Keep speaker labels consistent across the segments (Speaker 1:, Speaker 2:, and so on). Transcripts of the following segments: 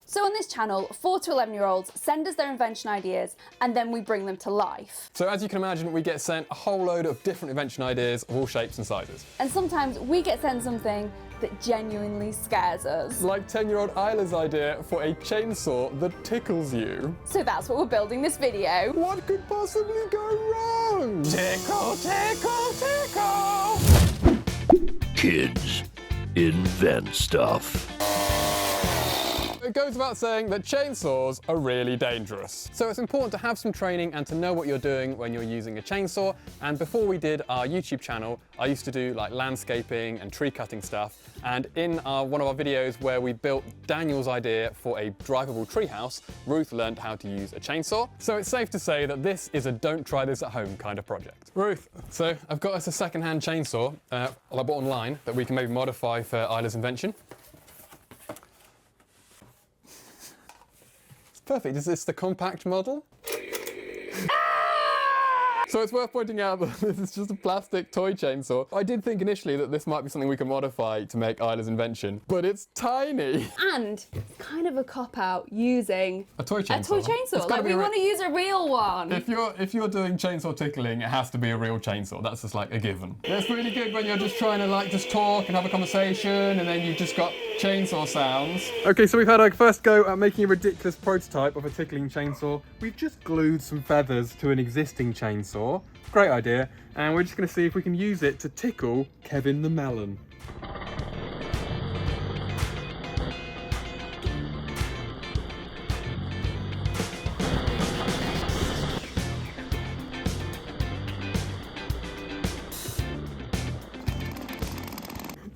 Speaker 1: So on this channel, 4 to 11-year-olds send us their invention ideas and then we bring them to life.
Speaker 2: So as you can imagine, we get sent a whole load of different invention ideas of all shapes and sizes.
Speaker 1: And sometimes we get sent something that genuinely scares us.
Speaker 2: Like 10-year-old Isla's idea for a chainsaw that tickles you.
Speaker 1: So that's what we're building this video.
Speaker 2: What could possibly go wrong? Tickle, tickle, tickle!
Speaker 3: Kids invent stuff.
Speaker 2: It goes without saying that chainsaws are really dangerous. So it's important to have some training and to know what you're doing when you're using a chainsaw. And before we did our YouTube channel, I used to do like landscaping and tree cutting stuff. And in one of our videos where we built Daniel's idea for a drivable treehouse, Ruth learned how to use a chainsaw. So it's safe to say that this is a don't try this at home kind of project. Ruth, so I've got us a second-hand chainsaw I bought online that we can maybe modify for Isla's invention. Perfect. Is this the compact model? So it's worth pointing out that this is just a plastic toy chainsaw. I did think initially that this might be something we can modify to make Isla's invention, but it's tiny.
Speaker 1: And it's kind of a cop-out using
Speaker 2: a toy chainsaw.
Speaker 1: A toy chainsaw. Like we want to use a real one.
Speaker 2: If you're doing chainsaw tickling, it has to be a real chainsaw. That's just like a given. It's really good when you're just trying to like just talk and have a conversation, and then you've just got chainsaw sounds. Okay, so we've had our first go at making a ridiculous prototype of a tickling chainsaw. We've just glued some feathers to an existing chainsaw. Great idea, and we're just going to see if we can use it to tickle Kevin the melon.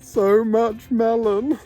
Speaker 2: So much melon.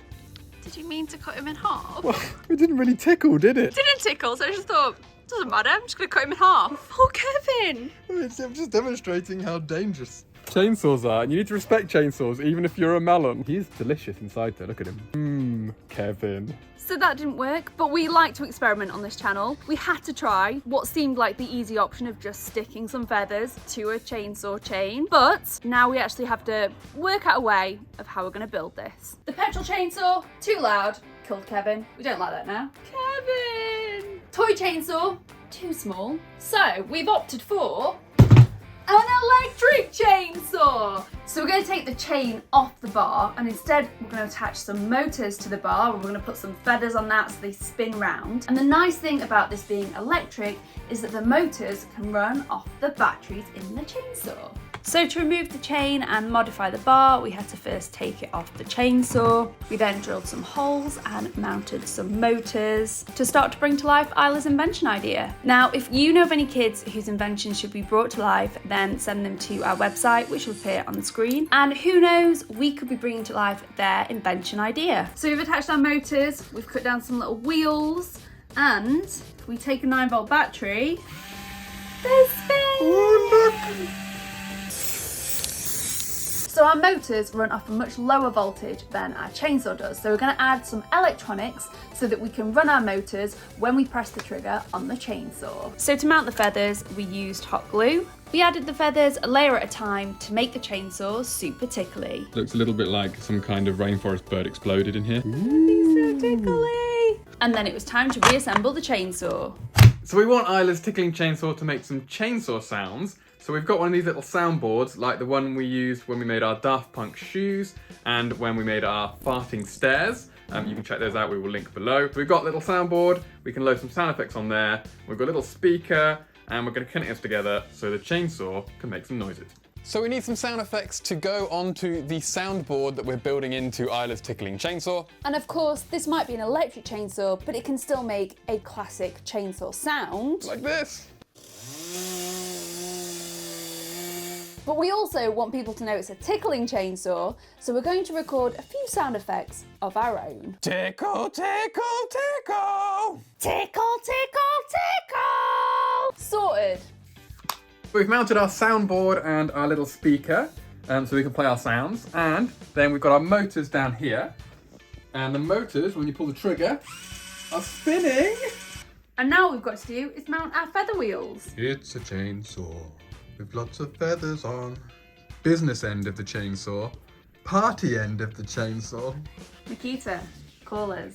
Speaker 4: Did you mean to cut him in half?
Speaker 2: Well, it didn't really tickle, did it?
Speaker 4: It didn't tickle, so I just thought, doesn't matter, I'm just going to cut him in half. Oh, Kevin!
Speaker 2: I'm just demonstrating how dangerous chainsaws are, and you need to respect chainsaws even if you're a melon. He is delicious inside there, look at him. Kevin.
Speaker 1: So that didn't work, but we like to experiment on this channel. We had to try what seemed like the easy option of just sticking some feathers to a chainsaw chain, but now we actually have to work out a way of how we're going to build this. The petrol chainsaw, too loud, killed Kevin. We don't like that now. Kevin! Toy chainsaw, too small. So we've opted for an electric chainsaw! So we're going to take the chain off the bar, and instead we're going to attach some motors to the bar. We're going to put some feathers on that so they spin round. And the nice thing about this being electric is that the motors can run off the batteries in the chainsaw. So to remove the chain and modify the bar, we had to first take it off the chainsaw. We then drilled some holes and mounted some motors to start to bring to life Isla's invention idea. Now, if you know of any kids whose inventions should be brought to life, then send them to our website, which will appear on the screen. And who knows, we could be bringing to life their invention idea. So we've attached our motors, we've cut down some little wheels, and if we take a 9-volt battery, they spin!
Speaker 2: Oh, look!
Speaker 1: So our motors run off a much lower voltage than our chainsaw does. So we're going to add some electronics so that we can run our motors when we press the trigger on the chainsaw. So to mount the feathers, we used hot glue. We added the feathers a layer at a time to make the chainsaw super tickly.
Speaker 2: Looks a little bit like some kind of rainforest bird exploded in here.
Speaker 1: So tickly! And then it was time to reassemble the chainsaw.
Speaker 2: So we want Isla's tickling chainsaw to make some chainsaw sounds. So we've got one of these little soundboards, like the one we used when we made our Daft Punk shoes and when we made our farting stairs. You can check those out, we will link below. So we've got a little soundboard, we can load some sound effects on there. We've got a little speaker, and we're going to connect this together so the chainsaw can make some noises. So we need some sound effects to go onto the soundboard that we're building into Isla's tickling chainsaw.
Speaker 1: And of course, this might be an electric chainsaw, but it can still make a classic chainsaw sound.
Speaker 2: Like this.
Speaker 1: But we also want people to know it's a tickling chainsaw, so we're going to record a few sound effects of our own.
Speaker 2: Tickle, tickle, tickle!
Speaker 1: Tickle, tickle, tickle! Sorted.
Speaker 2: We've mounted our soundboard and our little speaker so we can play our sounds, and then we've got our motors down here, and the motors, when you pull the trigger, are spinning.
Speaker 1: And now all we've got to do is mount our feather wheels.
Speaker 5: It's a chainsaw with lots of feathers on. Business end of the chainsaw, party end of the chainsaw.
Speaker 1: Nikita, call us.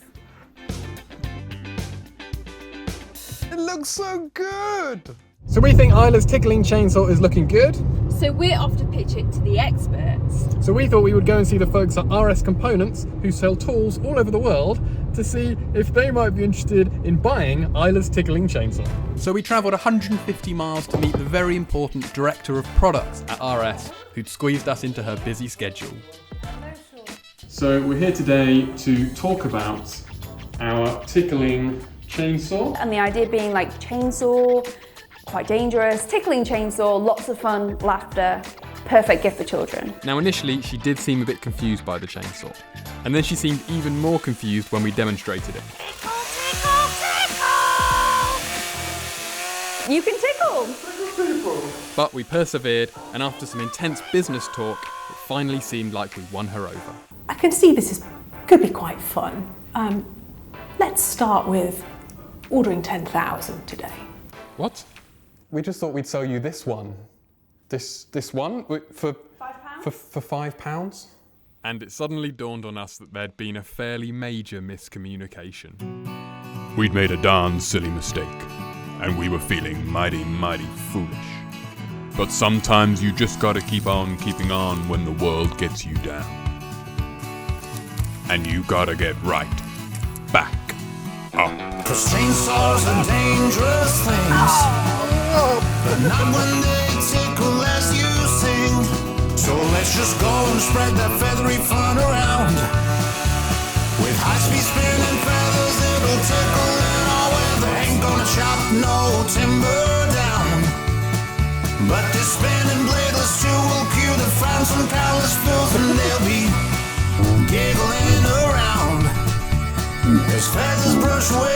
Speaker 2: It looks so good! So we think Isla's tickling chainsaw is looking good.
Speaker 1: So we're off to pitch it to the experts.
Speaker 2: So we thought we would go and see the folks at RS Components who sell tools all over the world to see if they might be interested in buying Isla's tickling chainsaw. So we travelled 150 miles to meet the very important director of products at RS who'd squeezed us into her busy schedule. So we're here today to talk about our tickling chainsaw.
Speaker 1: And the idea being like chainsaw, quite dangerous, tickling chainsaw, lots of fun, laughter, perfect gift for children.
Speaker 2: Now initially she did seem a bit confused by the chainsaw, and then she seemed even more confused when we demonstrated it.
Speaker 1: Tickle, tickle, tickle! You can tickle!
Speaker 2: But we persevered, and after some intense business talk, it finally seemed like we won her over.
Speaker 6: I can see this could be quite fun. Let's start with ordering 10,000 today.
Speaker 2: What? We just thought we'd sell you this one. This one? For £5? For £5? And it suddenly dawned on us that there'd been a fairly major miscommunication.
Speaker 3: We'd made a darn silly mistake, and we were feeling mighty, mighty foolish. But sometimes you just gotta keep on keeping on when the world gets you down. And you gotta get right back up.
Speaker 7: 'Cause chainsaws are dangerous things, but not when they tickle as you sing. So let's just go and spread that feathery fun around. With high-speed spinning feathers, it'll tickle in all weather. Ain't gonna chop no timber down, but this spinning bladeless tool will cue the frown some callous fills, and they'll be giggling around as feathers brush away